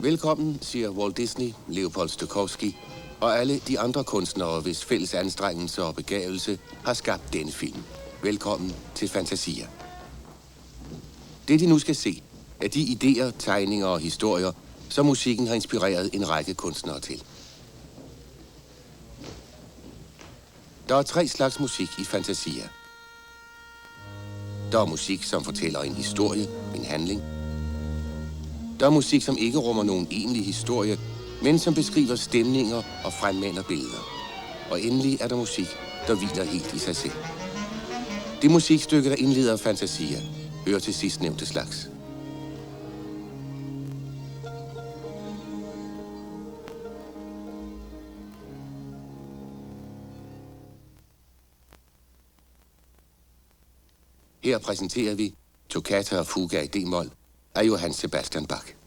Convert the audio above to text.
Velkommen, siger Walt Disney, Leopold Stokowski og alle de andre kunstnere, hvis fælles anstrengelser og begavelse har skabt denne film. Velkommen til Fantasia. Det, de nu skal se, er de idéer, tegninger og historier, som musikken har inspireret en række kunstnere til. Der er 3 slags musik i Fantasia. Der er musik, som fortæller en historie, en handling. Der er musik, som ikke rummer nogen egentlig historie, men som beskriver stemninger og fremmaner billeder. Og endelig er der musik, der hviler helt i sig selv. Det musikstykke, der indleder Fantasia, hører til sidstnævnte slags. Her præsenterer vi Toccata og Fuga i D-mol af Johann Sebastian Bach.